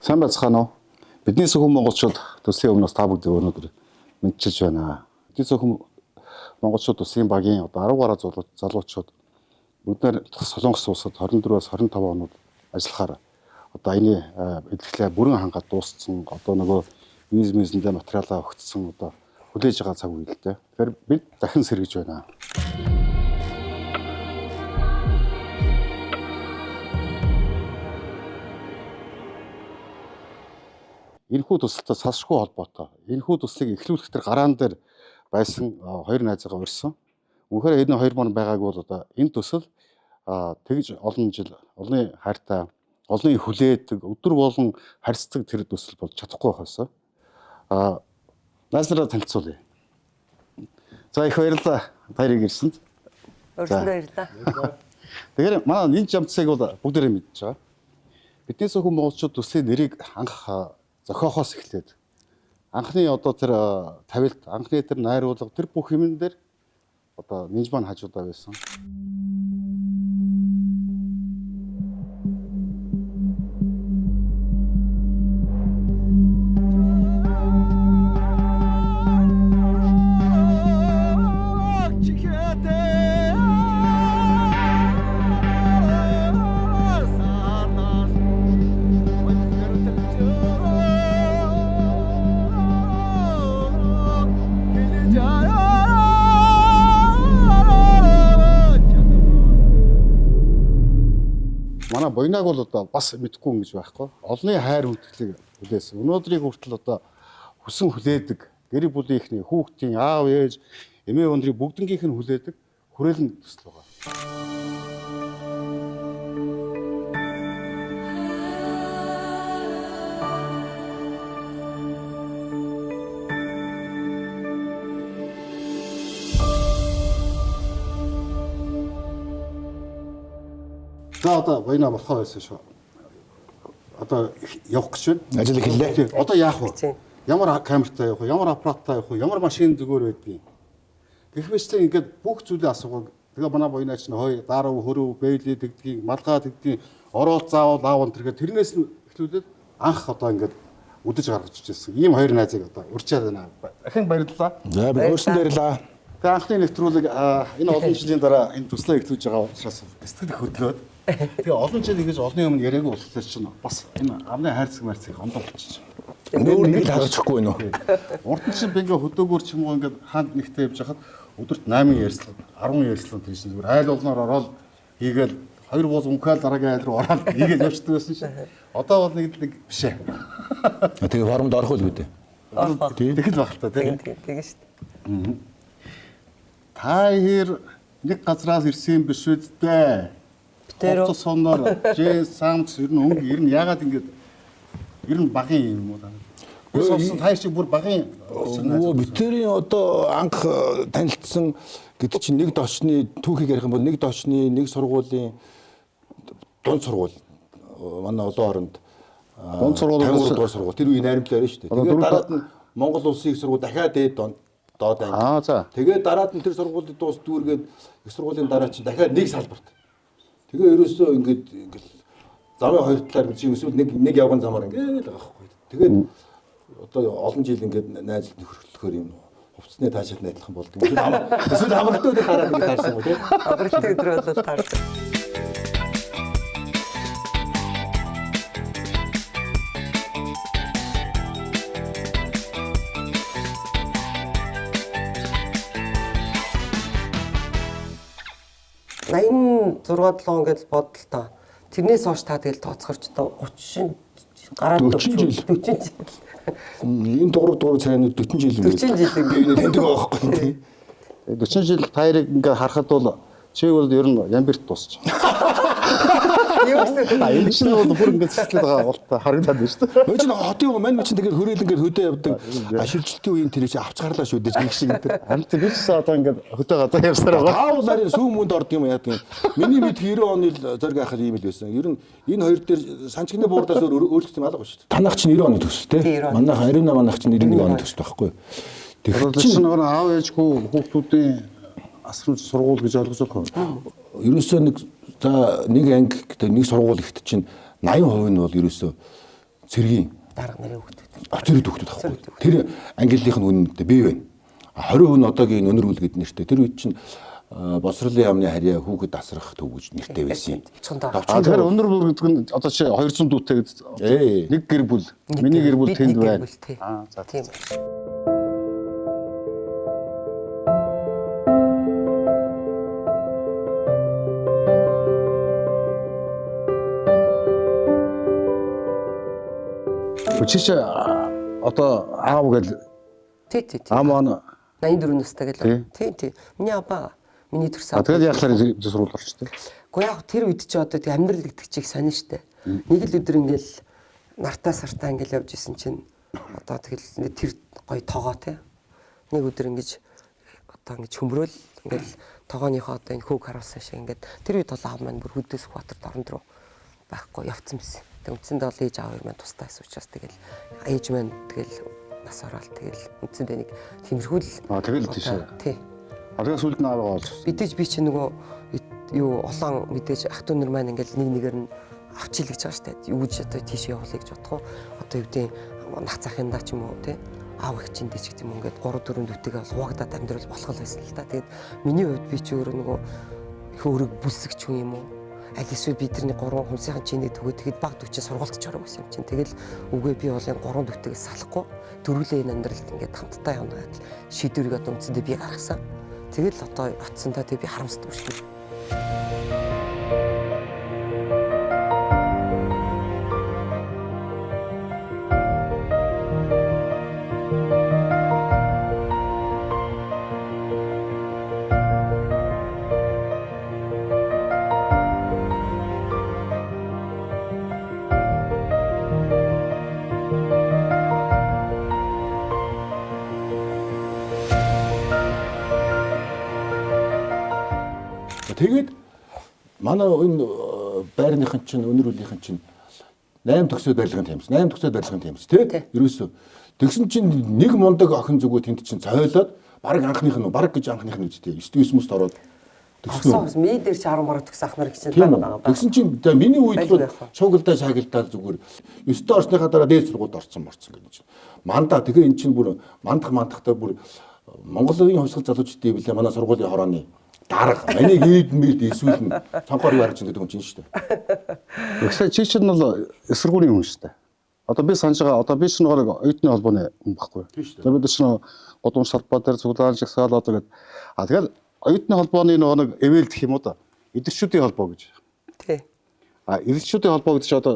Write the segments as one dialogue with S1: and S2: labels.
S1: Сайн байцгаана уу? Бидний зөвхөн монголчууд төслийн өмнөөс та бүгд өнөөдөр мэдчилж байна. Бидний зөвхөн монголчууд төслийн багийн одоо 10 гаруй залуучууд бүгдээр Солонгос улсад 24-аас 25 хоног ажиллахаар одоо энэ илэрхлээ бүрэн хангаад дууссан. Одоо нөгөө визэндээ материалаа өгцсөн одоо хүлээж байгаа цаг үе л дээ. Тэгэхээр бид дахин сэргэж байна. Энэхүү төсөлтөд салшгүй холбоотой. Энэхүү төслийг эхлүүлэх төр гараан дээр байсан хоёр найзаагаа урьсан. Үнэхээр энэ хоёр маань байгаагүй бол одоо энэ төсөл тэгж олон жил олонний хайртай, олонний хүлээдэг, өдөр болгон харьцдаг тэр төсөл болж чадахгүй байхаас. Найзлаараа танилцуулъя. За их баярлалаа. Баярыг ирсэнд.
S2: Баярлалаа.
S1: Тэгэхээр манай энэ жамцыг бол бүгдээрээ мэдж байгаа. Бидний зөвхөн монголчууд төслийн нэрийг анх зохиохоос эхлээд анхны одоо тэр тавилт, анхны тэр найруулга, тэр бүх юмн дээр одоо нинж маань хажуудаа байсан. Манай буйнаг бол одоо бас мэдхгүй юм гэж байхгүй. Олонний хайр хүндэлийг хүлээсэн. Өнөөдрийг хүртэл одоо хүсэн хүлээдэг, гэр бүлийнхний, хүүхдийн, аав, ээж, эмээ өндрийг бүгднгийнх нь хүлээдэг хүрээлэн төсөл байгаа. За одоо буйнаа болохоо байсан шүү. Одоо явах гэж байна.
S3: Ажил эхэллээ.
S1: Одоо яах вэ? Ямар камертай явах вэ? Ямар аппараттай явах вэ? Ямар машин зүгээр байдгийг. Гэх мэтлээ ингээд бүх зүйлээ асуугаад тэгээ манай буйнаа чинь хой, дарав, хөрөв, бэйлээ тэгдгийг, малгай тэгдгийг, оролт заавал аавн тэргээ тэрнээс нь эхлүүлээд анх одоо ингээд үдэж гаргаж ичсэн. Ийм хоёр найзыг одоо урьчаад байна. Дахин баярлалаа.
S3: За би өөрсөнд баярлалаа.
S1: Тэгээ анхны нэвтрүүлэг энэ олон жилийн дараа энэ туслаа эхлүүлж байгаа учраас сэтгэл их хөдлөөд тэгээ олон жил ингэж олонний өмнө яриаг болохоор чинь бас энэ амны хайрцаг марцыг ондоо болчих.
S3: Нүүр нэг л харчихгүй нөө.
S1: Урд нь чинь би ингээ хөдөөгөр ч юм уу ингээ хаанд нэгтэй явж хахад өдөрт 8 ярьслага 10 ярьслага тийш зүгээр айл олноор ороод хийгээл хоёр буул өнхөөл дараагийн айл руу ороод хийгээл явчихдаг байсан шин. Одоо бол нэг биш ээ.
S3: Тэгээ формд орох үл гэдэг.
S1: Тэгэл баг та тийм.
S2: Тэгээ шүү дээ.
S1: Та хэр нэг газраас ирсэн биш үү дээ. Тэр соноор жээ самц ер нь өнгө ер нь яагаад ингэж ер нь багын юм уу даа. Үс болсон таа шиг бүр багын
S3: битэрийн одоо анх танилцсан гэдэг чинь нэг дочны түүхийг ярих юм бол нэг дочны нэг сургуулийн дунд сургууль манай олон оронд
S1: дунд сургууль
S3: сургууль тэр үеийн найрамдлаа ярина шүү дээ. Тэгээд дараад нь Монгол улсын их сургууль дахиад дээд доод анги.
S1: За.
S3: Тэгээд дараад нь тэр сургуулийн дуус дүүргээд их сургуулийн дараа чинь дахиад нэг салбарт. Тэгээ ерөөсөө ингээд замын хоёр талаар гэж эсвэл нэг явган замаар ингээд л байгаа хгүй. Тэгээд одоо олон жил ингээд найзлт нөхөрлөхөөр юм хувцсны таашаалт адилхан болдог. Эсвэл амралтын өдөр дараа ингээд таарсан юм тийм.
S2: Амралтын өдөр болоод таарсан. Энэ 6-7 он гэж бодлоо. Тэрнээс хойш та тэгэл тооцоорч одоо 30 гараад
S3: 40 жил. Энэ дуурай цайны 40 жил юм.
S2: 40 жил
S3: би таньдаг байгаа байхгүй.
S1: 40 жил таярыг ингээ харахад бол чи бол ер нь ямбирт дуусч.
S2: Юу гэсэн
S1: Энэ чинь бол бүр ингээ цэцлээд байгаа бол харагдаад байна шүү дээ.
S3: Мөн ч хотын мань чинь тэгээд хөрөөлөнгөр хөдөө явдаг. Ашиглалтын үеийн тэрээс авч гарлаа шүү дээ. Гэх шиг тэр.
S1: Харин тэр биш одоо ингээ хөдөө гадаа явсаар байгаа.
S3: Таавал нарийн сүүн мөнд ордог юм яадаг юм. Миний мэд 90 оны зориг ахал ийм л байсан. Ер нь энэ хоёр дээр санчгны буурдаас өөрчлөлт юм алга шүү дээ. Танах чинь 90 оны төсөлтэй. Манайх Арина манайх чинь 91 оны төсөлтэй байхгүй.
S1: Тэгэхээр чинь нөгөө аав ээж хүүхдүүдийн асрамж сургууль гэж ойлгож байгаа.
S3: Ерөөсөө нэг анги гэдэг нэг сургууль ихт чинь 80% нь бол ерөөсөө цэргийн
S2: дарга нарын хүүхдүүд.
S3: цэрэг хүүхдүүд
S2: Цэрэг
S3: авахгүй.
S2: хүүхдүүд.
S3: Тэр ангиллийнх нь үнэндээ бий байна. 20% нь одоогийн өнөр үйл гэдэг нэртэй. Тэр үед чинь босрлын яамны харьяа хүүхэд асрах төв гэж нэртэй байсан юм.
S1: Тэгэхээр өнөр бүр гэдэг нь одоо чи 200 дүүтэй нэг гэр бүл. Миний гэр бүл тэнд байна.
S2: За тийм.
S1: Чи одоо аав гэл
S2: Тий.
S1: аамаа
S2: 84 настай гэлээ. Тий. Миний абаа миний төрсөн.
S1: тэгэл яахлаар сургууль орчтой.
S2: Гэхдээ яг тэр үед чи одоо тэг амьдрал гэдэг чиг сонин штэ. Нэг л өдөр ингээл нартаа сартаа ингээл явж исэн чинь одоо тэгэл тэр гоё тоогоо те. Нэг өдөр ингэж одоо ингэж хөмрөөл ингээл тоогооныхоо одоо энэ хүүг харуулсан шиг ингээд тэр үед бол аав маань бүр Хөдөөс Баатарт орон руу байхгүй явцсан байсан. Тэг үндсэндээ бол ээж аав маань тустай байсан учраас тэгэл ээж маань тэгэл нас ороод тэгэл үндсэндээ нэг тиймэрхүү л
S1: тэгэл тийш.
S2: Тий.
S1: Одоо сүлд нь аваа олж.
S2: Мэдээж би чи нөгөө юу олон мэдээж ах トゥ нар маань ингээл нэг нэгээр нь авчил гэж байгаа штэ. Юу гэж одоо тийш явуулъя гэж бодох уу? Одоо юу гэдэг нах захиндаа ч юм уу те аав их чинь дэч гэдэг юм ингээд 3 4 дүтэйгээ бол хуваагдаад амьдрал болох л байсан л та. Тэгээд миний хувьд би чи өөрөө нөгөө их өрөг бүлсгч хүн юм уу? Аль эсвэл би тэрний 3 хүнсийн чиний төгөө тэгэд баг дүчээ сургуульд ч орох байсан юм чинь. Тэгэл үгүй би бол энэ 3 дүтэйгээс салахгүй дөрвөлээ энэ амьдралд ингээд хамтдаа явна гэж шийдвэрийг одоо үндсэндээ би гаргасан. Тэгэл одоо очсондоо тэг би харамсдаг шүү дээ.
S3: Тэгээд манай энэ байрныхан чинь өнөр үлийнхэн чинь 8 төгсөөд барилгын тамс 8 төгсөөд барилгын тамс тий ерөөсөө тэгсэн чинь нэг мундаг охин зүгөө тэнд чинь цойлоод баг анхных нь баг гэж анхных нь үстэй 9 мост ороод
S2: тэгсэн ми дээр чи 10 бараг төгс ахнаар гэж байна.
S3: Тэгсэн чинь миний үед бол шуугилдаа шаагилдаа зүгээр 9-т орсныхаа дараа дээд сургуульд орсон гэдэг чинь мандаа тэгээ эн чинь бүр мандахтай бүр Монголын хувьсгал залуучдын билээ манай сургуулийн хорооны дарга миний гээд мэд эсвэл нь цонхоор гарч ирдэг юм чинь шүү дээ.
S1: Гэхдээ чи чинь бол эсэргүүний хүн шүү дээ. Одоо би санаж байгаа одоо би чинь нэг оюутны холбооны хүн байхгүй. За бид чинь годамж салбар дээр цуглаан жагсаал одоо гэдэг. Тэгэхээр оюутны холбооны нэг эвэл гэх юм уу да. Идэгчүүдийн холбоо гэж.
S2: Тий.
S1: Идэгчүүдийн холбоо гэдэг чинь одоо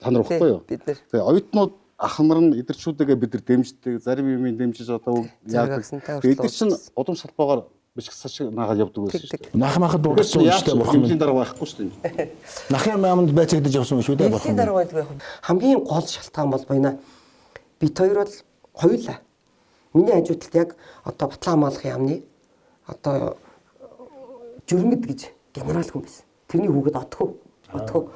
S1: та нар багхгүй юу?
S2: Бид нар.
S1: Тэгээ оюутнууд ахмар нь идэгчүүдээ бид нар дэмждэг, зарим юм дэмжиж одоо яадаг. Эдгээр чинь годамж салбаагаар бичгсаа шиг наагаад явдаг байсан шүү дээ.
S3: Нах махад дууссан шүү дээ бурхан.
S1: Хэмжээний дараа байхгүй шүү дээ.
S3: Нахын маамд байцагдаж явсан шүү дээ бурхан.
S2: Хэмжээний дараа байдаг яг хамгийн гол шалтгаан бол байна. Бид хоёр бол хоёулаа. Миний хажуудалд яг одоо Батлан хамгаалах яамны одоо журмэд гэж генерал хүн байсан. Тэрний хүүхэд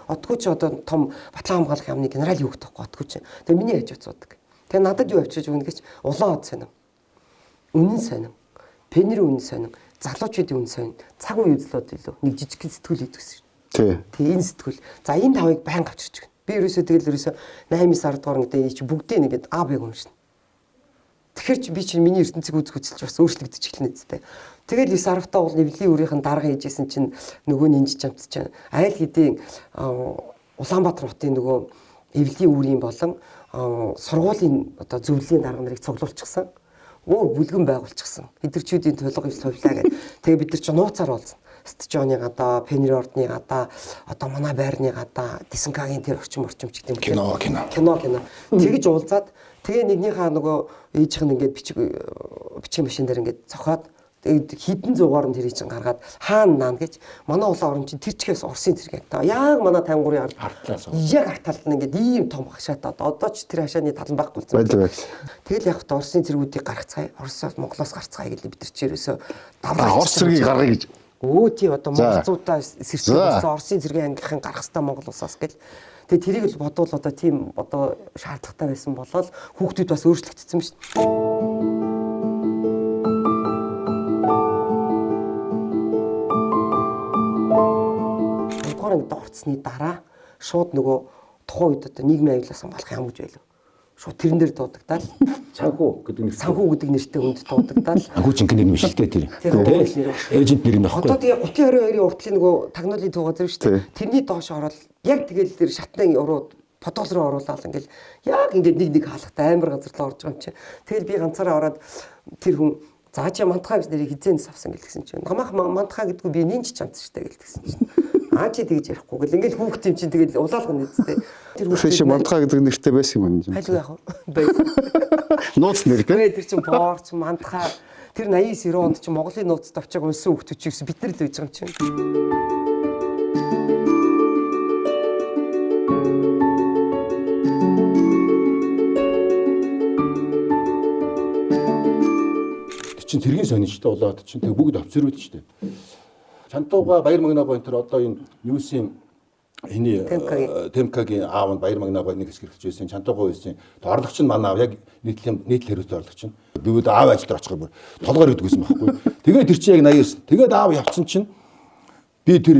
S2: Отгоо чи одоо том Батлан хамгаалах яамны генерал юу гэдэг вэ? Отгоо чи. Тэгээ миний хажууд суудаг. Тэгээ надад юу авчирч өгнө гэж улаан од сонин. Үнэн сонин. Пенер үнэн сонин. Залуучуудын үнэн сонин. Цаг үе үзлээд илүү. Нэг жижиг сэтгүүл хийдэг гэсэн.
S1: Тий.
S2: Тэгээ энэ сэтгүүл. За энэ тавыг байнга авчирч өгнө. Би ерөөсөө 8-9 дугаар ингээд чи бүгдээ ингээд А бэг юмшин. Тэгэхээр чи би чинь миний ертөнцийг үзэлж бас өөрчлөгдөж эхэлнэ үстэй. Тэгэл 9 10-таа бол нэвлийн үрийнхэн дарга хийжсэн чинь нөгөө нинж чамт чинь айл хэдийн Улаанбаатар хотын нөгөө эвлийн үрийн болон сургуулийн одоо зөвлөлийн дарга нарыг цуглуулчихсан. Бүлгэн байгуулчихсан. Эдгэрчүүдийн төлөв ивс хувлаа гэдэг. Тэгээ бид нар ч нууцаар болсон. Стжоны гадаа, Пенер ордны гадаа, одоо манай байрны гадаа, Дисенкагийн тэр орчим ч гэдэг юм. Кино. Тэгж уулзаад тэгээ нэгнийхээ нөгөө ээжийнх нь ингээд бичиг машин дээр ингээд цохоод хідэн зугаар нь тэрийг чинь гаргаад хаана наан гэж манай улаан орон чинь тэр чигээс Оросын зэрэг одоо яг манай тангуурын ард яг арт талд нь ингээд ийм том хашаатаад одоо ч тэр хашааны тал нь байхгүй болсон. Тэгэл яг Оросын зэргүүдийг гаргацгаая. Оросоос Монголоос гарцгаая гэдэг бид нар ч ерөөсөө давлаа.
S1: Орос зэргийг гаргая гэж.
S2: Тий одоо монголчуудаа сэрчээсэн Оросын зэргийн ангийнхан гарах хэрэгтэй Монгол улсаас гэл. Тэгээ тэрийг л бодвол одоо тийм одоо шаардлагатай байсан болол хүүхдүүд бас өөрчлөгдсөн шүү дээ. Орцсны дараа шууд нөгөө тухайн үед одоо нийгмийн аюулаас хамгаалах яам гэж байлаа. Шууд тэрэн дээр дуудагдаад
S3: Санхүү гэдэг нэг
S2: санхүү гэдэг нэртэй хүнд дуудагдаад
S4: Агуу жинхэнэ нэр мишэлтэй тэр. Эйжент нэр нь
S2: одоо
S4: баггүй.
S2: тэгээ 3022-ийн уртлын нөгөө тагнуулын төв газар шүү дээ. Тэрний доош ороод яг тэгэл тэр шатны уруу подол руу оруулаад ингээл яг ингээд нэг хаалгатай амар газар руу орж байгаа юм чи. Тэгэл би ганцаараа ороод тэр хүн заачаа мантахаа гэж нэрийг хизээнс авсан гэлтгсэн чинь. Намайх мантахаа гэдгүү би нинч чамц штэ гэлтгсэн чинь. Аа чи тэгж ярихгүй гэл ингээл хүүхд юм чинь тэгэл улаалгана нэстэ. Тэр
S1: Фэш мантхаа гэдэг нэртэй байсан юм байна.
S2: хайлуу яах вэ? Байсан.
S1: Нууц нэр дээ.
S2: Тэр чинь боорч мантахаа тэр 89 90 онд чинь Монголын нууцд авчааг унсан хүүхдүүд чинь бид нар л байж байгаа юм чинь.
S3: чинь цэргийн сонин шүү дээ болоод чинь тэг бүгд офицерүүд шүү дээ. Чантууга Баяр Магнагоо энэ төр одоо энэ юусын эний Темкагийн аав нь Баяр Магнагоо нэг хэсэг хэрэгж байсан. Чантууга байсан. Орлогч нь манай аав яг нийтлэл хэрэгцээ орлогч нь. Бүгд аав ажилд очихгүй бүр толгойр өгдөг гэсэн байхгүй. Тэгээд тэр чинь яг 89. Тэгээд аав явцсан чинь би тэр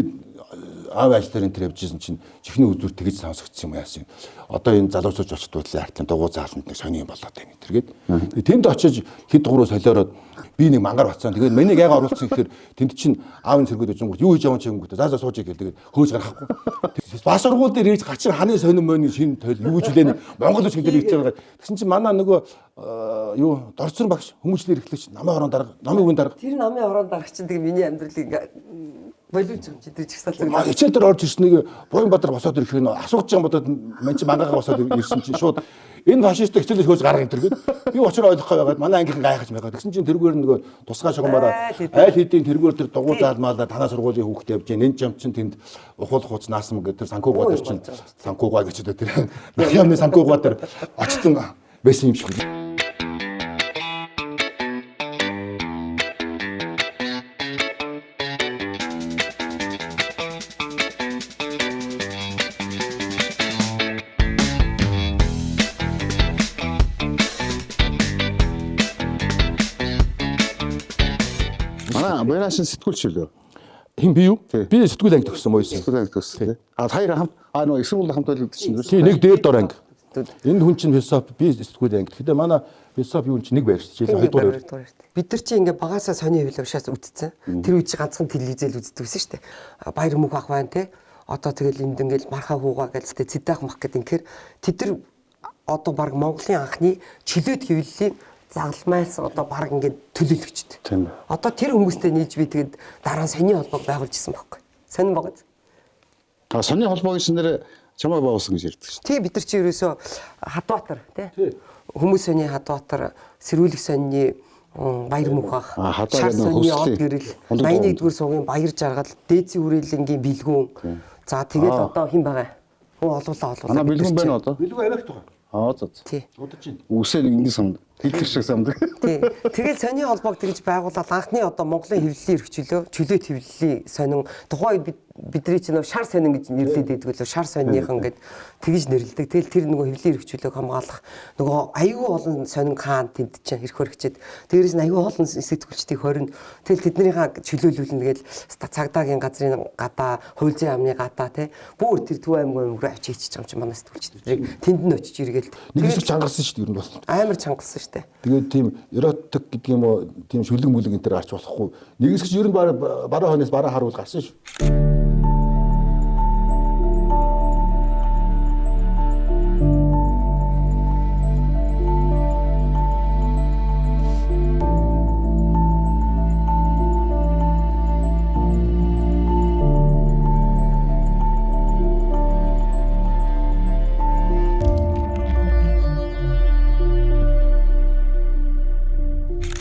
S3: аав ажлаар энэ төр явжсэн чинь чихний үзүүр тэгж сонсогдсон юм яасан. Одоо энэ залуучууд очиж дуудлын артлын дугуй зааланд нэг сони юм болоод байна тэргээд. Тэнд очиж хэд дугууруу солиороод би нэг мангар бацсан. Тэгээд мэнийг яг оруулсан гэхээр тэнд чинь аавын цэргүүд очингууд юу хийж яваа ч юм гээд заа сууж гэл тэгээд хөөж гарахгүй. Бас сургууль дээр ирж гачин ханы сонин мөний шин тойл юу гэж үлээ Монгол үсэг дээр ирж байгаа. Тэгсэн чинь манай нөгөө юу дорцсон багш хүмүүжлэр эхлэж намын орон дарга намын үн дарга.
S2: Тэр намын орон дарга чинь тэгээ миний амьдралыг боловч юм чи тэр чигсаалцаг.
S3: Хичээл дээр орж ирсэн нэг Буянбаатар босоод ирэх нь асууж байгаа бодоод мань чи мангаага босоод ирсэн чинь шууд энэ фашистыг хичээлээс хөөж гаргах энэ төргээд би очроо ойлгохгүй байгаад манай ангийнхан гайхаж байгаа. Тэгсэн чинь тэргээр нөгөө тусгай шугамаараа айл хэдийн тэргээр тэр дугуй заалмаалаа танаа сургуулийн хүүхдээ явж гин энэ жам чинь тэнд ухуул хуц наасан гэдэг тэр санкуугаа дээр чинь санкуугаа гэж тэр ямны санкуугаа дээр очсон байсан юм шиг.
S1: Баяршин сэтгүүлч лөө.
S3: Хин би юу? Би сэтгүүл анги төгссөн мөн.
S1: Сэтгүүл анги төгссөн. Хоёр хамт нөө их сургууль хамт байлгад чинь.
S3: Тий нэг дээр дор анги. Энэ хүн чинь философи би сэтгүүл анги. Тэгэхээр манай философи юу чинь нэг байр шүү дээ. Хоёрдугаар.
S2: Бид нар чинь ингээ багасаа сони хөвлөв шаас үтцсэн. Тэр үе чи ганцхан телевизэл үздэгсэн шүү дээ. Баяр мөнх ах байна те. Одоо тэгэл энд ингээл мархаа хуугаа гэлс те цэдэх мах гэдэг инхээр тэд нар одоо баг Монголын анхны чөлөөт хөвлөлийн загалмайлсан одоо баг ингээд төлөөлөгчд.
S1: Тийм.
S2: Одоо тэр хүмүүстэй нийлж би тэгээд дараа нь сони холбоог байгуулж исэн байхгүй. Сонин багт.
S1: Сони холбоогийн шинээр чамайг байгуулсан гэж ярьдаг шүү.
S2: Тий бид нар чи ерөөсөө Хадбаатар тий. Хүмүүс сони Хадбаатар, Сэрүүлэг сони Баяр мөнх ах, Шар сони од гэрэл, 81-р суугийн Баяр жаргал, Дээдсийн хүрээлэнгийн бэлгүүн. За тэгээд одоо хэн байгаа? Хүн олуулаа.
S1: Манай бэлгүүн байна одоо.
S3: Билгүй авах тухай.
S1: За.
S2: Тий.
S3: Удаж чинь.
S1: Үсээ ингэ самд. Хилтер шиг самд.
S2: Тий. Тэгэл сони холбоог тэгж байгуулаад анхны одоо Монголын хэвлэлийн эрхчлөө, чөлөөт хэвлэлийн сонин тухайн үед бидний чинь шар сонин гэж нэрлэдэг гэдэг л шар сонинийхан гэд тэгж нэрлэдэг. Тэгэл тэр нөгөө хэвлэлийн эрхчлөөг хамгаалах нөгөө аюу олон сонин хаан тэнд чинь хэрэг хөрөгчд. Дээрээс нь аюу олон сэтгүүлчдийг хорин тэгэл тэднийхээ чөлөөлүүлнэ гээл цагдаагийн газрын гадаа, хувь зүйн амны гадаа тий. Бүр тэр Төв аймгийн руу очиж хийчих юм чинь манай сэтгүүлчд. Тэнд нь очиж иргээл.
S3: Нэгээс чангарсан шүү дээ ер нь бол.
S2: Амар чангалсан шүү дээ.
S3: Тэгээд тийм эротик гэдэг юм уу, тийм шүлэг мүлэг энэ төр гарч болохгүй. Нэгээс гэж ер нь бараа хойноос бараа харуул гарсан шүү.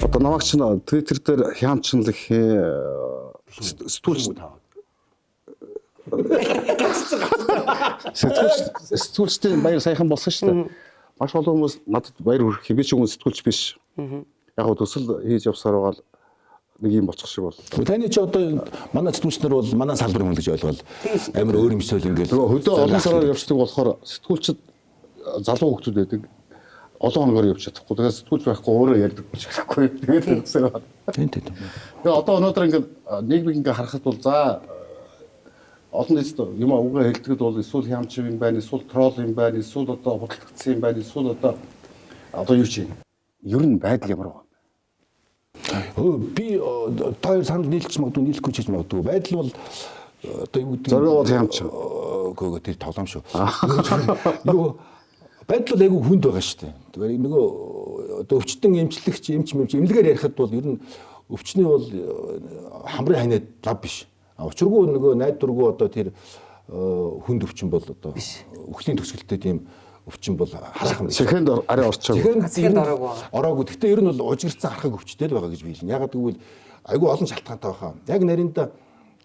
S1: Одоо намайг чинь Twitter дээр хямчнал их сэтгүүлч сэтгүүлчтэй баяр сайхан болсон шүү дээ. Маш олон хүмүүс надад баяр хүргэх би ч үгүй сэтгүүлч биш. Яг гоо төсөл хийж явсаар байгаа нэг юм болчих шиг бол.
S4: Таны чи одоо манай сэтгүүлчнэр бол манай салбарын хүн гэж ойлгоод амар өөр юмсэл ингээд
S1: хөдөө олон сараар явцдаг болохоор сэтгүүлчд залуу хүмүүс байдаг. Олон хоногор явж чадахгүй. Тэгэхээр сэтгүүлч байхгүй өөрөө ярьдаг болж байхгүй. Тэгээд тэгсэн байна.
S4: тийм.
S1: Тэгээ одоо өнөөдөр ингээд нийгмийг ингээд харахад бол за олон дэст юм угаа хэлдэгэд бол эсвэл хямч юм байна, эсвэл тролл юм байна, эсвэл одоо худалдагдсан юм байна, эсвэл одоо юу ч юм. Ер нь байдал ямар байна?
S4: Би тоор санал нийлж магадгүй нийлэхгүй ч гэж магадгүй. Байдал бол одоо юу гэдэг
S1: Зориг бол хямч.
S4: Гөө тэр тоглоом шүү. Юу байдал бол айгүй хүнд байгаа шүү дээ. Тэгэхээр нөгөө одоо өвчтөн эмчлэгч эмнэлгээр ярихад бол ер нь өвчний бол хамрын ханаад лав биш. Учиргүй нөгөө найдваргүй одоо тэр хүнд өвчин бол одоо өхлийн төсгөлтэй тийм өвчин бол хараахан.
S1: Сэхэнд арай орчоогүй.
S2: Сэхэнд ороогүй.
S4: Гэхдээ ер нь бол ужигэрсэн харахаг өвчтэй л байгаа гэж би хэлнэ. Ягаад гэвэл айгүй олон шалтгаантай байгаа. Яг нарийнда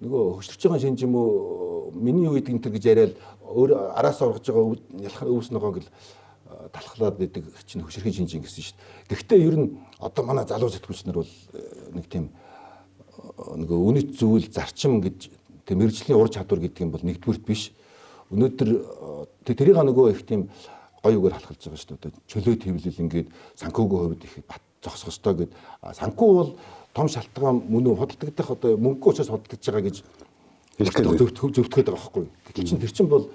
S4: нөгөө хөшөрч байгаа шинж юм уу миний юу гэдэг энэ төр гэж яриад өөр араас оргож байгаа ялах өвс ногоо гэл талхлаад байдаг чинь хөшөрхийн шинж ингэсэн шүү дээ. Гэхдээ ер нь одоо манай залуу сэтгүүлч нар бол нэг тийм нөгөө үнэт зүйл зарчим гэж тийм мэрэгжлийн ур чадвар гэдэг юм бол нэгдүгürt биш. Өнөөдөр тэрийг нөгөө их тийм гоё үгээр халахлаж байгаа шүү дээ. Одоо чөлөө твлэл ингээд санхүүгийн хувьд их бат зогсох ёстой гэд. Санхүү бол том шалтгаан мөн худалдагдах одоо мөнгө учраас худалдаж байгаа гэж зөвтгöd байгаа байхгүй. Гэтэл чинь тэр чинь бол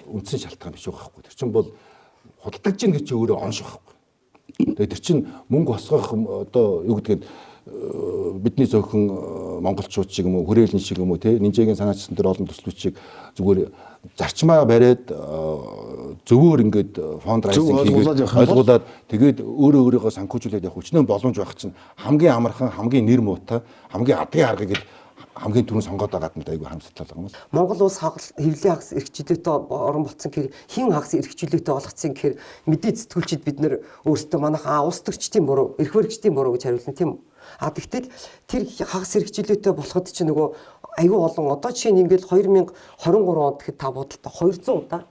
S4: үндсэн шалтгаан биш байгаа байхгүй. Тэр чинь бол худалдаж гин гэж өөрөө онш байхгүй. Тэгээ тэр чинь мөнгө босгох одоо юу гэдгийг бидний зөвхөн монголчууд шиг юм уу хүрээлэн шиг юм уу те нинжагийн санаачсан тэр олон төслүүчийг зүгээр зарчмаа бариад зөвөр ингээд фондрайзинг хийгээд ойлгуулад тэгээд өөрөө өөрийгөө санхүүжүүлээд явах хүчнээ боломж байх чинь хамгийн амархан хамгийн нэр муутай хамгийн адгийн арга гэж хамгийн түрүүн сонгоод байгаад нь айгүй хамсалтай байгаа юм.
S2: Монгол улс хэвлэлийн хагас эрхчлөөтэй орон болсон гэхээр хин хагас эрхчлөөтэй болгоцсон гэхээр мэдээ зэтгүүлчид бид нэр өөрсдөө манайх улс төрчдийн буруу эрх баригчдын буруу гэж хариулна тийм үү? Тэгтэл тэр хагас эрхчлөөтэй болоход чи нөгөө аюу олон одоо жишээ нь ингээл 2023 онд гэхэд та бодолтой 200 удаа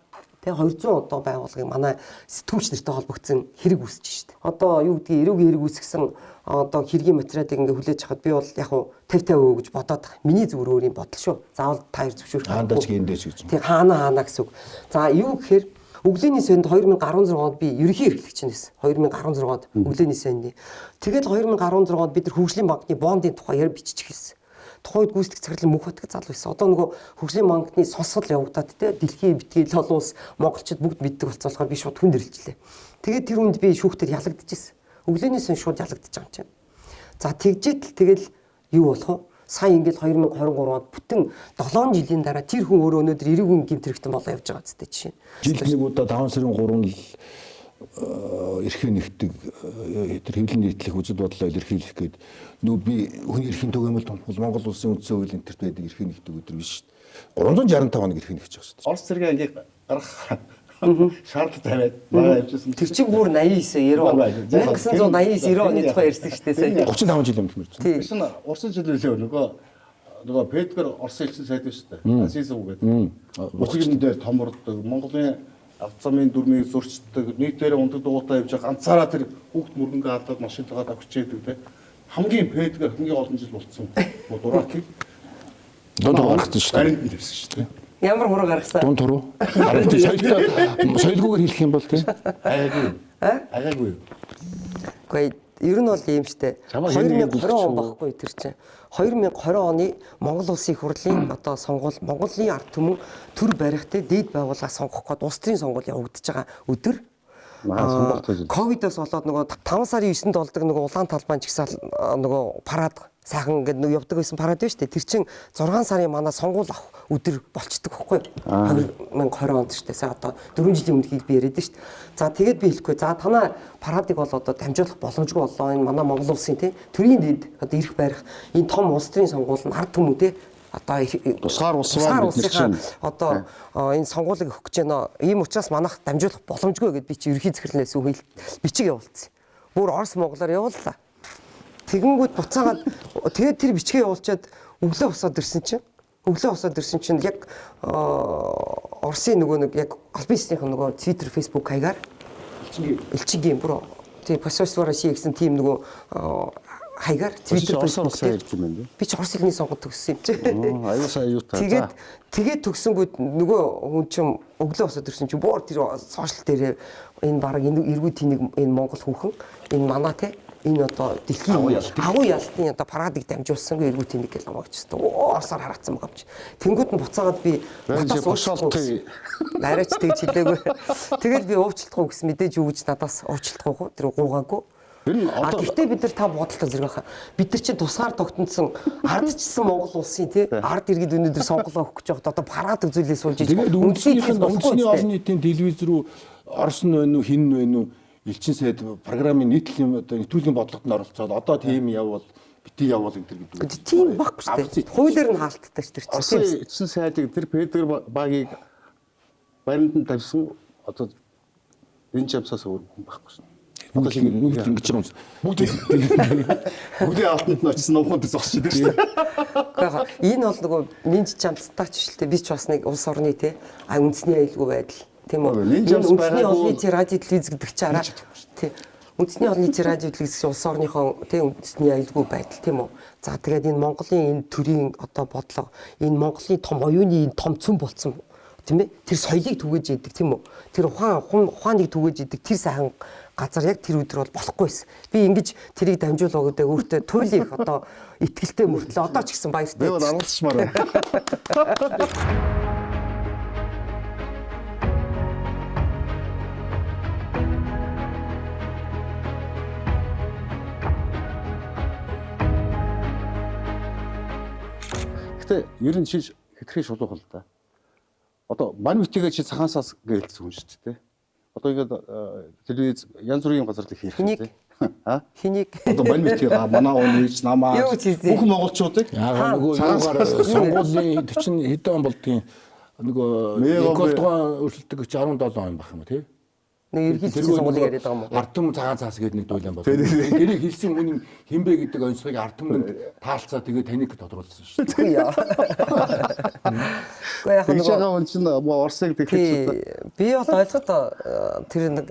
S2: тэгээ 200 удаа байгуулгын манай сэтгүүлч нартай холбогдсон хэрэг үүсэж шít. Одоо юу гэдгийг эрүүгийн хэрэг үүсгэсэн одоо хэргийн материалыг ингээ хүлээж авахад би бол яг хуу 50-50 гэж бодоод байгаа. Миний зүгээр өөрийн бодол шүү. Заавал таяр зөвшөөрөх.
S4: Хаандаач гиндээч гэж.
S2: Тэг хаана гэсэн үг. За юу гэхээр өглөөний сонд 2016 онд би ерөнхий эрхлэгч нэсэн. 2016 онд өглөөний сонд. Тэгээд 2016 онд бид нар хөгжлийн банкны бондын тухай ярь бичиж эхэлсэн. Тухайд гүйцэтгэх захирлын мөнх батг залуу байсан. Одоо нөгөө хөгжлийн банкны сонсгол явагдаад те дэлхийн битгий лол улс монголчууд бүгд мэддэг болцоолохоор би шууд хүн дэрэлжлээ. Тэгээд тэр хүнд би шүүхтэр ялагдчихсэн. Өглөөний сон шууд ялагдчих юм чинь. За тэгжээд тэгэл юу болох вэ? Сайн ингээл 2023 онд бүтэн 7 жилийн дараа тэр хүн өөрөө өнөөдөр эрүүгийн гэмт хэрэгтэн болоо явж байгаа зү жишээ.
S4: Жилд нэг удаа 5 сарын 3-нд л эрхээ нэгдэг тэр хэвлэл нийтлэх үзэл бодлоо илэрхийлэх гээд нөө би хүний эрхийн түгээмэл томхол Монгол улсын үндсэн хуулийн интерт байдаг эрхээ нэгдэг өдөр биш шүү дээ. 365 хоног эрхээ нэгж байгаа шүү дээ.
S1: Орос зэрэг ингээ гарах шаардлага тавиад байгаа явжсэн.
S2: Тэр чинь бүр 89 90 1989 90 оны тухай ярьсан шүү дээ.
S4: 35 жил юм гэмэрч.
S1: Биш нь урсан жил үлээ нөгөө Петкер Орос элчин сайд биш үү? Асисов гэдэг. Өчигдэн дээр том урддаг Монголын автозамын дүрмийг зурчдаг нийтээр ундаг дуутай явж байгаа ганцаараа тэр хүүхд мөрөнгө алдаад машинтайгаа давчээдэг те хамгийн Петкер хамгийн олон жил болцсон. Дураакийг
S4: Дунд гаргасан шүү дээ.
S1: баринд нь тавьсан шүү дээ.
S2: Ямар хуруу гаргасан?
S4: Дунд туруу. Соёлгүйгээр хэлэх юм бол тийм.
S1: Агаагүй.
S2: Гэхдээ ер нь бол ийм штэ. 2020 он багхгүй тэр чинь. 2020 оны Монгол Улсын их хурлын одоо сонгуул Монголын ард түмэн төр барихтай дээд байгууллага сонгох гээд улс төрийн сонгуул явагдаж байгаа өдөр ковидоос болоод нөгөө 5 сарын 9-нд болдог нөгөө улаан талбайн чигсаал нөгөө парад сайхан ингээд нөгөө явдаг байсан парад байна шүү дээ. Тэр чин 6 сарын манай сонгуул авах өдөр болчдөг байхгүй юу? 2020 онд шүү дээ. Сая одоо 4 жилийн өмнө би яриад шүү дээ. За тэгээд би хэлэхгүй. За танаа парадыг бол одоо дамжуулах боломжгүй боллоо. Энэ манай Монгол улсын тий төрийн дэд одоо ирэх барих энэ том улс төрийн сонгуул нь ард түмэн тий одоо
S1: тусгаар улсаар бид чинь
S2: одоо энэ сонгуулийг өгөх гэж байна. Ийм учраас манайх дамжуулах боломжгүй гэдээ би чи ерхий захирлнээс үг бичиг явуулсан. Бүр Орос монголоор явууллаа. Тэгэнгүүт буцаагаад тэгээд тэр бичгээ явуулчаад өглөө босоод ирсэн чинь яг Оросын нөгөө нэг яг албан ёсныхын нөгөө Twitter, Facebook хаягаар элчингийн бүр тий посольство России гэсэн тийм нөгөө хаягаар Twitter, Facebook хэлж юм байна. Би ч Орос хэлний сонгуульд төгссөн юм чи.
S1: Аюусаа юутай.
S2: Тэгээд төгсөнгүүд нөгөө хүн чинь өглөө босоод ирсэн чинь бүр тэр сошиал дээр энэ баг энэ эргүү тийг энэ Монгол хүүхэн энэ манай те энэ одоо дэлхийн агуу ялтын одоо парадыг дамжуулсангүй эргүүтийн нэг гэл намайг ч оосоор хараацсан байгаа юм чи. Тэнгүүд нь буцаагаад би надаас уучлалтгүй. Арайч тэгж хэлээгүй. Тэгэл би уучлалтгүй гэсэн мэдээж өгж надаас уучлалтгүй тэр гуугаагүй. Гэхдээ бид нар та бодолтой зэрэг хаа. Бид нар чинь тусгаар тогтнодсон ардчилсан Монгол улсын тий ард иргэд өнөөдөр сонголоо өгөх гэж байгаа одоо парад үзүүлээ суулж ийж
S4: үндэсний олон нийтийн телевиз рүү Орос нь вэ нү хин вэ нү элчин сайд програмын нийтлэлийн одоо нэтгүүлийн бодлогод нь оролцоод одоо тийм явбал бити явбал гэдэг.
S2: Тийм баггүй шүү дээ. Хуулиар нь хаалттай шүү дээ.
S1: Орсын элчин сайдыг тэр Петр багийг баримт нь тавьсан одоо энэ жамсаас өөр хүн байхгүй шүү.
S4: Одоо шиг нэг ингэж байгаа юм.
S1: Бүгдийн алтанд нь очсон нуханд зогсож идэг шүү дээ.
S2: Энэ бол нөгөө минж чамцтаач шүү дээ. Би ч бас нэг улс орны тий үндэсний аюулгүй байдал тийм үү. Үндэсний олон нийтийн радио телевиз гэдэг чараа тий. Үндэсний олон нийтийн радио телевиз улс орныхоо тий үндэсний аюулгүй байдал тийм үү. За тэгээд энэ Монголын энэ төрийн одоо бодлого энэ Монголын том оюуны энэ том цөм болсон тийм ээ. Тэр соёлыг түгэж идэг тийм үү. Тэр ухааныг түгэж идэг тэр сайхан газар яг тэр өдөр бол болохгүй байсан. Би ингэж тэрийг дамжуулаа гэдэг өөртөө туйлыг одоо итгэлтэй мөртлөө одоо ч гэсэн баяртай.
S1: Би бол аргалцмаар байна. Гэтэ ер нь чи хэтэрхий шулуух л да. Одоо мань битгээ чи цахаасаас гэлцсэн хүн шүү дээ. Одоо ингээд телевиз янз бүрийн газар л хийх
S2: хэрэгтэй. Хэнийг
S1: одоо мань битгээ манай өнөөж намаа бүх монголчуудыг
S4: яагаад нөгөө юугаар сонгуулийн 40 хэдэн он болдгийн нөгөө экологийн өрсөлдөг 17 он байх юм тий.
S2: нэг ерхий хэлсэн сонгуулийг яриад байгаа юм уу?
S4: Ардам цагаан цаас гэдэг нэг дуйлан байна. Тэрийг хэлсэн хүн хинбэ гэдэг онцгойг ардамд таалцаа тэгээ таныг тодруулсан шүү дээ.
S2: Гэхдээ яг
S1: нэг байгаа хүн чинь Оросыг тэгэхэд
S2: би бол ойлгоод тэр нэг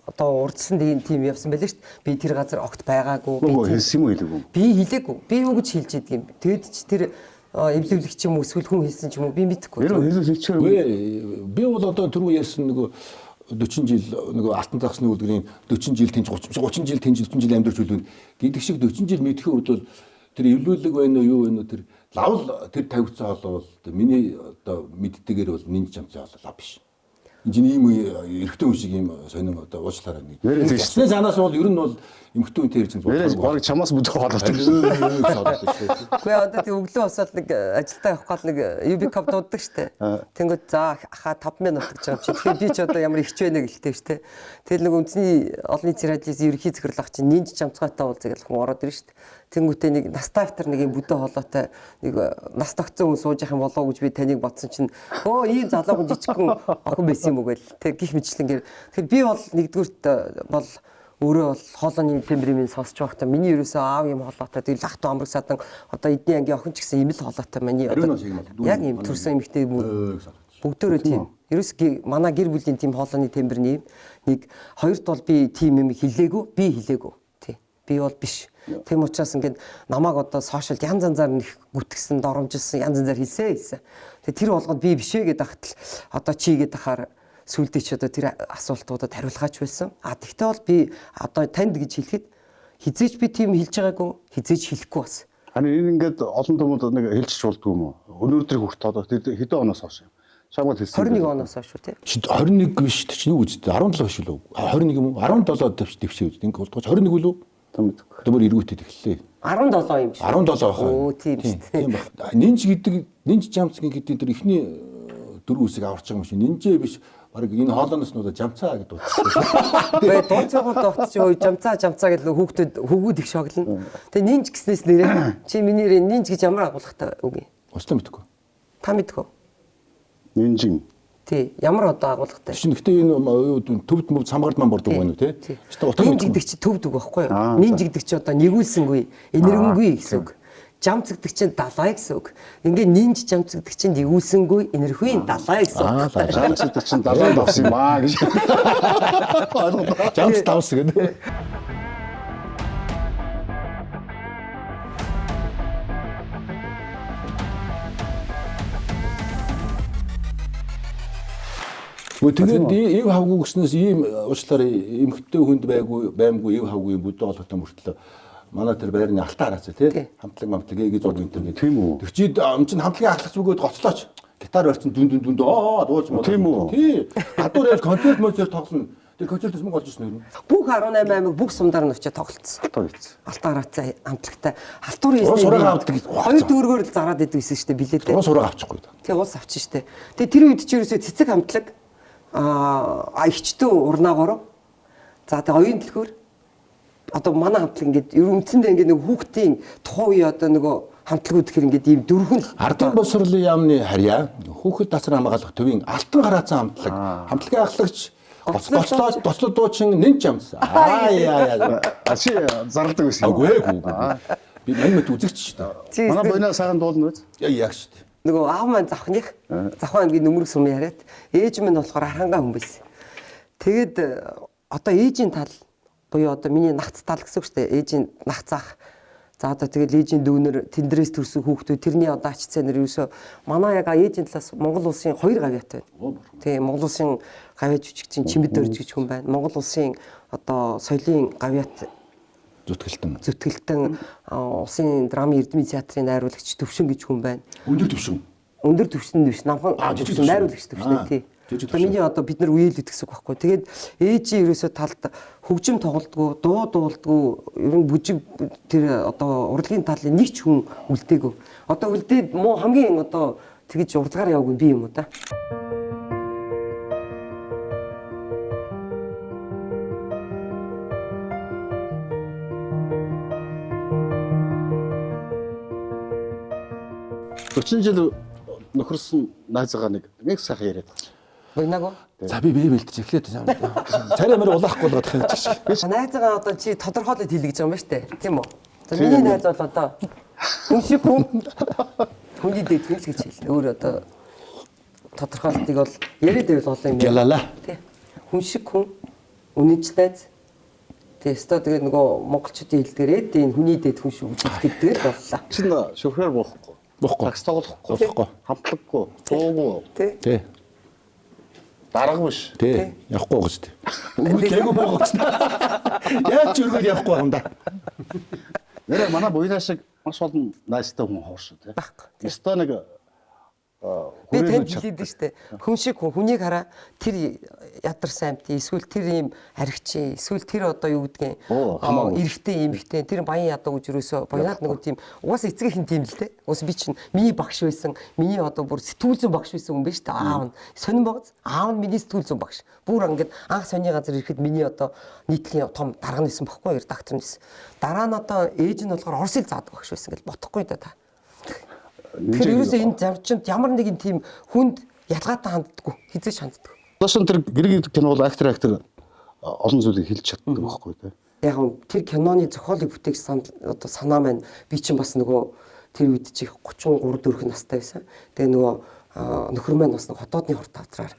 S2: одоо урдсан тийм явсан байлээ шүү дээ. Би тэр газар огт байгаагүй.
S1: Би хэлсэн юм уу хэлээгүй.
S2: Би хэлээгүй. Би юу гэж хэлж идэг юм. Тэгэд ч тэр эвлэвлэгч юм уу эсвэл хүн хэлсэн ч юм уу би мэдэхгүй.
S4: Би бол одоо түрүү ярьсан нөгөө 40 жил нөгөө алтан загсны үлгэрийн 40 жил тэнж 30 жил тэнж 40 жил амьдарч үлдэн гэдэг шиг 40 жил мэдхийн үед бол тэр эвлүүлэг байна уу юу байна уу тэр лавл тэр тавигдсан хоолой бол миний одоо мэддгээр бол нинж чамцаа хоолой биш. Энд ийм эрэгтэй хүн шиг ийм сонин одоо уучлаарай нэг. Ясны занаас бол ер нь бол эмэгтэй хүнтэй ярьж
S1: байгаа. Бараг чамаас бүдэх хоолойтой.
S2: Гэхдээ одоо тийм өглөө босоод нэг ажилдаа явах гал нэг UB cup дууддаг штэ. Тэнгүүд за хаа 5 минут гэж байгаа юм чи. Тэгэхээр би ч одоо ямар ихч байна гэлтэй штэ. Тэгэл нэг үндэсний олон нийтийн радиос ерхий захирлах чинь нинж чамцгаатай уулзаг л хүн ороод ирнэ штэ. Тэнгүүтээ нэг настай автар нэг юм бүдэ хоолойтой нэг нас тогтсон хүн сууж явах юм болоо гэж би таныг бодсон чинь өө ийм залуухан жижигхэн охин байсан юм уу гээл. Тэг гих мэтлэнгээр. Тэгэхээр би бол нэгдүгürt бол өөрөө бол хоолойны тембрийн сонсож байхдаа миний ерөөсөө аав юм хоолойтой тэг лахт амраг садан одоо эдний ангийн охин ч гэсэн ийм л хоолойтой миний одоо яг ийм төрсөн эмэгтэй бүгдөө тийм. Ерөөс манай гэр бүлийн тийм хоолойны тембэр нэг хоёрт бол би тийм юм хэлээгүй би хэлээгүй. Тий. Би бол биш. Тийм учраас ингээд намайг одоо сошиал янз янзаар нэг гүтгсэн, доромжилсан, янз янзаар хэлсэн. Тэгээ тэр болгоод би биш ээ гэдэг ахтал одоо чи гэдэг ахаар сүлдээ ч одоо тэр асуултуудад хариулгаач байсан. Тэгтээ бол би одоо танд гэж хэлэхэд хизээч би тийм хэлж байгаагүй, хизээч хэлэхгүй бас.
S1: Энэ ингээд олон хүмүүс нэг хэлчих болдгоо юм уу? Өнөөдрийг хүртэл одоо хэдэн оноос хойш юм? Чамд хэлсэн.
S2: 21 оноос хойш шүү тий.
S4: 21 биш чи юу үздэй? 17 биш үү? 21 юм уу? 17 дэвшээ үздэй. Ингээд болдгооч 21 үлээ. Төмөр эргүүтэй тэглээ.
S2: 17 юм шиг.
S4: 17 баха.
S2: Оо тийм шүү.
S4: Тийм баг. Нинж жамцгийн гэдэг тэр ихний дөрөв үсэг аварч байгаа юм шиг. Нинжээ биш. Бараг энэ хоолойноос нуудаа жамцаа гэдэг утгатай.
S2: Тэгээ дууцаагууд тогтчих ой жамцаа гэдэг хүүхдүүд хөвгүүд их шоглоно. Тэгээ нинж гэснээс нэрээ чи миний нинж гэж ямар агуулгатай үг юм?
S4: Уучлаа мэдгүй.
S2: Та мэдгүй.
S1: Нинжин.
S2: Тий, ямар одоо агуулгатай.
S4: Чинь гэхдээ энэ төвд мөв самгард ман бордог байна уу те?
S2: Нинж гэдэг чи төвд үг байхгүй юу? Нинж гэдэг чи одоо нэгүүлсэнгүй, энэргэнгүй гэсэн үг. Жамц гэдэг чинь далай гэсэн үг. Ингээ нинж жамц гэдэг чинь нэгүүлсэнгүй, энэрхүй далай гэсэн үг.
S1: Жамц гэдэг чинь далай давс юм аа гэж.
S4: Жамц давс гэдэг. Тэгээд ив хавгүй гэснээс ийм уучлаарай эмхтэй хүнд баймгүй ив хавгүй бүдэ олготой мөртлөө манай тэр байрны алтаа хараацаа тий хамтлаг ээги зураг энэ төр
S1: Тийм үү?
S4: тэр чи чинь хамтлагийн ахлагч бөгөөд гоцлооч гитар барьсан дүн дууж мод
S1: Тийм үү?
S4: тий гадуур яаж концерт мөсөөр тоглоно тэр концертс мөнгө олж ирсэн юм
S2: Бүх 18 аймаг бүх сумдаар нь очиж тоглолцсон.
S1: Алтаа хийсэн.
S2: Алтаа хараацаа хамтлагтай. Алтуурын
S4: Уус сураг авдаг.
S2: Хоёр дөргөөр л зараад идэв гэсэн шүү дээ билетээ.
S4: Уус ураг авчихгүй та.
S2: Тэгээ уус авчих штэ. Тэгээ тэр үед чи ерөөсөө цэцэг хамтлаг ихчдэн урнаагоор. За тэгээ оюун дэлгүүр одоо манай хамтлаг ингээд ер үндсэндээ ингээд нэг хүүхдийн тухайн үе одоо нөгөө хамтлагууд гэхэр ингээд ийм дөрвөн
S4: Ардын боловсролын яамны харьяа хүүхэд дасар хамгаалах төвийн алтан хараацсан хамтлагийн ахлагч гоцлоод дуучин нэнч амсан. Яа.
S1: Чи зардаг байсан.
S4: Аггүй. Би мань үзэгч шүү дээ.
S1: Манай боёна сайхан дуулна үз.
S4: Яг шүү дээ.
S2: нөгөө аав маань завхных завхан ангийн нөмрөг сумын яриад ээж минь болохоор харангаа хүн байсан. Тэгэд одоо ээжийн тал буюу одоо миний нагц тал гэсэн үг шүү дээ. Ээжийн нагцаах. За одоо тэгэл ээжийн дүүнэр тэндэрээс төрсөн хүүхдүүд тэрний одоо ач цэнэр юусоо манай яг ээжийн талаас Монгол улсын 2 гавьяатай байна. Тэгээ Монгол улсын гавьяа жүжигчин Чимэд Дөрж гэж хүн байна. Монгол улсын одоо соёлын гавьяат зүтгэлтэн улсын драмын эрдмийн театрын найруулагч Төвшин гэж хүн байна.
S4: Өндөр төвшин.
S2: Өндөр төвшин биш намхан
S4: жижиг
S2: найруулагч Төвшин тий. Одоо миний одоо бид нар үеэлэд гэсэн үг байхгүй. Тэгээд ээжийн ерөөсөө талд хөгжим тоглолтгүй, дуу дуулдгүй, ер нь бүжиг тэр одоо урлагийн талын нэг ч хүн үлдээгүй. Одоо үлдээд муу хамгийн одоо тэгж урдгаар яваагүй би юм уу та.
S1: Жил нөхөрсөн найзгаа нэг сайхан яриад.
S2: Буйнаго.
S4: За би бэлдэж эхлээд царай мөр улаахгүй болгох юм чи.
S2: Найзгаа одоо чи тодорхойлоод хэлэх гэж байгаа юм ба штэ. Тийм үү? За миний найз бол одоо хүн шиг хүн хүний дэд хэл гэж хэл. Өөр одоо тодорхойлтыг бол яриад байвал олон юм байна.
S4: Ялала.
S2: Тий. Хүн шиг хүн үнэнч найз. Тэгээд нөгөө монголчуудын хэлдгээрээ энэ хүний дэд хүн шүү гэдэг л боллоо.
S1: Чин шофер боохгүй. Такс тоглохгүй. Хамтлаггүй. Дуугүй.
S4: Тий.
S1: Дарга биш.
S4: Тий. Явахгүй гэж тий. Үгүй байгаа гэж. Яаж ч өргөд явахгүй юм да.
S1: Нэрээ манай буйнаа шиг маш олон найстай хүн хоорш тий. Өстой нэг
S2: би тэнд хэлээд штэ. Хүн шиг хүнийг хараа тэр ядарсан амт эсвэл тэр ийм аригч эсвэл тэр одоо юу гэдгийг эрэгтэй эмэгтэй тэр баян ядуу гэж юусоо буянаад нэг тийм угаасаа эцгийнхэн тийм л дээ. Уус би чинь миний багш байсан. Миний одоо бүр сэтгүүл зүйн багш байсан хүн биш үү? Аав нь сонин багц. Аав нь миний сэтгүүл зүйн багш. Бүр ингээд анх сони газар ирэхэд миний одоо нийтлийн том дарга нисэн бохгүй редактор нисэн. Дараа нь одоо ээж нь болохоор Орос хэл заадаг багш байсан гэж бодохгүй да та. Тэр юусоо энэ завчинд ямар нэгэн тийм хүнд ялгаатай ханддаггүй, хизээч ханддаггүй.
S1: Доош тэр гэргийн кино бол актер олон зүйлийг хэлж чаддаг байхгүй тий.
S2: Яг тэр киноны зохиолыг бүтээгч одоо санаа маань би чинь бас нөгөө тэр үед чи 33 4 настай байсан. Тэгээ нөгөө нөхөр маань бас нэг хотоодны хорт тавдраар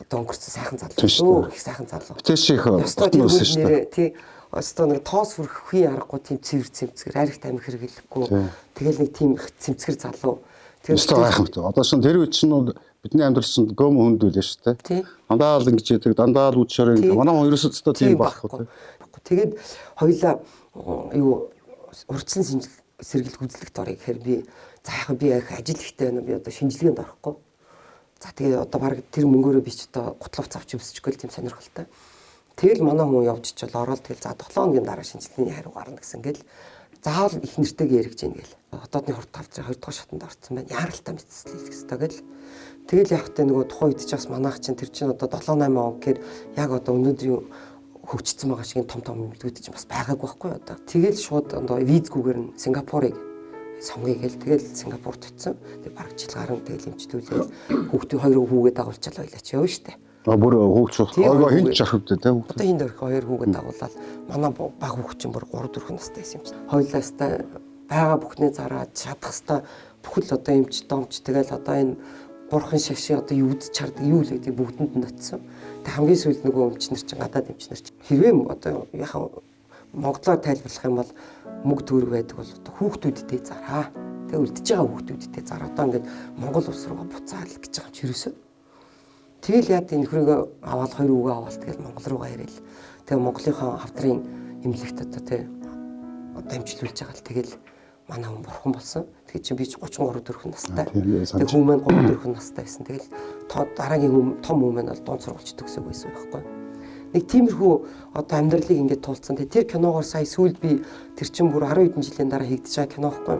S2: одоо өнгөрсөн сайхан залуу. Их сайхан залуу.
S1: Тэш их ботно байсан шүү дээ.
S2: Тий. Остоо нэг тоос хүрхгүй аргагүй тийм цэвэр аригт амиг хэрэглэхгүй. Тэгэл нэг тийм цэмцгэр залуу.
S1: Тэр гайхамшигтай. Одоо шин тэр үед чинь бидний амьдрал чинь гом хүндүүлээ шүү дээ. Дандаа л ингэж яадаг, дандаа л үд шороо ингэ. Манай хүн ерөөсөө өстой тийм байхгүй.
S2: Тэгээд хоёлаа юу урдсан сэргэлт үзлэгт орё гэхээр би за яг би их ажил ихтэй байна. Би одоо шинжилгээнд орохгүй. За тэгээ одоо баг тэр мөнгөөрөө би ч одоо гутлав завч өмсчихгүй л тийм сонирхолтой. Тэгэл манай хүн явж чил ороод тэгэл за 7 хоногийн дараа шинжилгээний хариу гарна гэсэн гэл заавал их нэртэйгээ яригж ийн гэл. Хотоодны хорт тавдрын 2 дахь шатанд орсон байна. Яаралтай мэдсэл хэлэх хэрэгтэй гэл. Тэгэл явахтай нөгөө тухайн үед ч бас манайх чинь тэр чинь одоо 7 8 он гэхээр яг одоо өнөөдрийн хөгжсөн байгаа шиг том мэдүүд чинь бас байгаагүй байхгүй одоо. Тэгэл шууд одоо визгүйгээр нь Сингапурыг сонгоё гэл тэгэл Сингапурт очсон. Тэг бараг жил гарan тэгэл эмчтүүлээ. Хүүхдээ 2 хүүгээ дагуулчаал байлаа ч явна штэ.
S1: Бүр хүүхч хин жархавтай тий.
S2: Одоо хин дөрөх 2 хүүгээ дагуулаад манай баг хүүхч чинь бүр 3 4 настай байсан юм чинь. Хоёлаастай байгаа бүхнээ зараад чадах хэвээр бүхэл одоо эмч домч тэгэл одоо энэ бурхан шашин одоо юу үдч чардаг юу л гэдэг бүгдэнд нь очсон. Тэг хамгийн сүүлд нөгөө эмчнэр чинь гадаад эмчнэр чинь хэрвээ одоо яхаа монголоор тайлбарлах юм бол мөг төгрөг байдаг бол одоо хүүхдүүдтэй зараа. Тэг үлдэж байгаа хүүхдүүдтэй зараа. Одоо ингээд Монгол улс руугаа буцаал гэж байгаа юм чи ерөөсөө. Тэгэл яад энэ нөхрийгөө аваад 2 үгээ аваад тэгэл Монгол руугаа ирэл. Тэгээ Монголынхаа хавдрын эмнэлэгт одоо тий одоо амжилуулж байгаа л тэгэл манай хүн бурхан болсон. Тэгээ чи би ч 33 4 настай. Тэгээ хүмүүс маань 3 4 настай байсан. Тэгэл дараагийн том хүмүүс маань бол дунд сургуульч төгсөөг байсан байхгүй. Нэг тиймэрхүү одоо амьдралыг ингээд туулсан. Тэр киногоор сая сүүл би тэр чин бүр 10 хэдэн жилийн дараа хийгдэж байгаа кино байхгүй.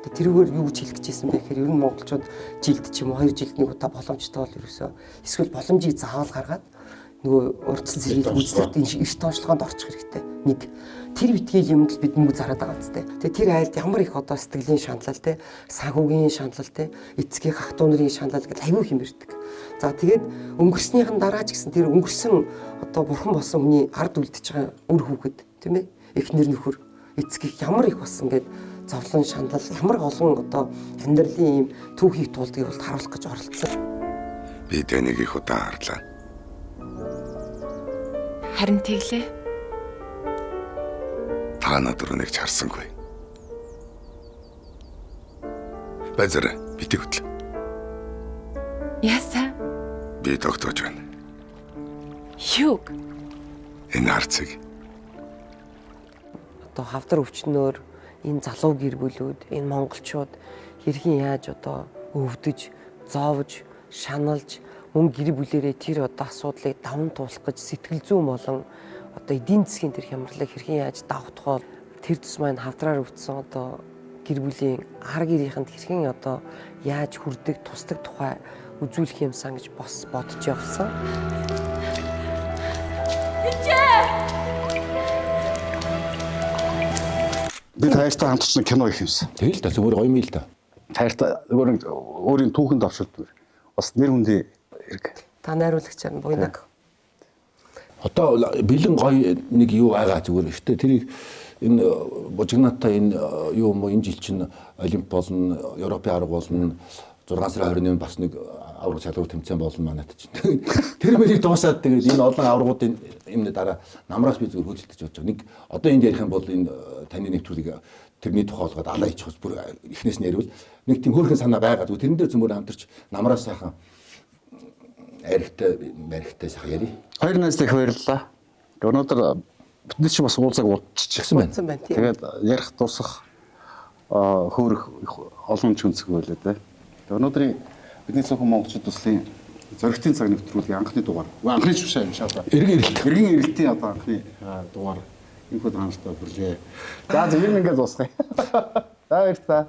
S2: Тэрүүгээр юу гэж хэлэх гэжсэн бэ гэхээр ер нь монголчууд жилд ч юм уу 2 жилд нэг удаа боломжтой бол ерөөсөө эсвэл боломжийг заавал гаргаад нөгөө урдсан зэрэг үзлэлт энэ эрт онцлогоонд орчих хэрэгтэй. Нэг тэр битгий юмд л бид мөнгө зараад байгаа зү. Тэгээ тэр айлд ямар их одоо сэтгэлийн шаналл те, санхүүгийн шаналл те, эцгийн ах トゥ нарын шаналл гэж аюу хэмэрдэг. За тэгээд өнгөрснийхэн дараа ч гэсэн тэр өнгөрсөн одоо бурхан болсон хүний ард үлдэж байгаа үр хүүхэд тийм ээ эхнэр нөхөр эцгийх ямар их болсон гэд зовлон шаналл ямар олон одоо амьдралын ийм түүхийг туулдгийг бол харуулах гэж оролцсон.
S5: Би тэнийг их удаа харлаа.
S6: Харин тэглээ.
S5: Та надад нэг ч харсангүй. Базар битгий хөтлөө.
S6: Яасан?
S5: Би тогтоож байна.
S6: Юг.
S5: Энэ харцыг
S2: Одоо хавдар өвчнөөр энэ залуу гэр бүлүүд энэ монголчууд хэрхэн яаж одоо өвдөж, зоовж, шаналж мөн гэр бүлэрээ тэр одоо асуудлыг даван туулах гэж сэтгэл зүйн болон одоо эдийн засгийн тэр хямралыг хэрхэн яаж давтахаар тэр тус маань хавдраар өвдсөн одоо гэр бүлийн ар гэрийнхэнд хэрхэн одоо яаж хүрдэг, тусдаг тухай үзүүлэх юмсан гэж бодож явсан.
S1: Би таартай хамтарсан кино их юмсан.
S4: Тэгэл та зүгээр гоё юм л да.
S1: Таартай зүгээр өөрийн түүхэнд авчирд бас нэр хүндий хэрэг.
S2: Та найруулагчаар нь буйнаг.
S4: Одоо бэлэн гоё нэг юу байгаа зүгээр шүү дээ. Тэрийг энэ бужигнаатай энэ юу юм энэ жил чинь олимп болно, Европын арга болно, 6 сарын 28-нд бас нэг авраг шалгуур тэмцээн болно манайд чинь. Тэр мөрийг дуусаад тэгээд энэ олон аврагуудын юмны дараа намраас би зүгээр хөөцөлдөж бодож байгаа. Нэг одоо энд ярих юм бол энэ таны нэвтрүүлгийг тэрний тухай олгоод алаа ичих бас бүр эхнээс нь ярил нэг тийм хөөрхөн санаа байгаа. Зүгээр тэрэн дээр зөмөр хамтарч намраас сайхан арихтай сайхан яри.
S1: Хоёр найзтай их баярлалаа. Өнөөдөр бидний ч бас уулзааг удчихсан байна. Тэгээд ярих дуусах хөөрөх олон ч өнцөг байлаа те. Өнөөдрийн бидний цөөхөн монголчууд туслын зөрөгтийн цаг нэвтрүүлгийн анхны дугаар. Анхны ч биш юм шаалаа. Эргэн ирэлтийн одоо анхны дугаар энэ хөл хаанстай бүрлээ. За зөв юм ингээд дуусгая. За баярлалаа.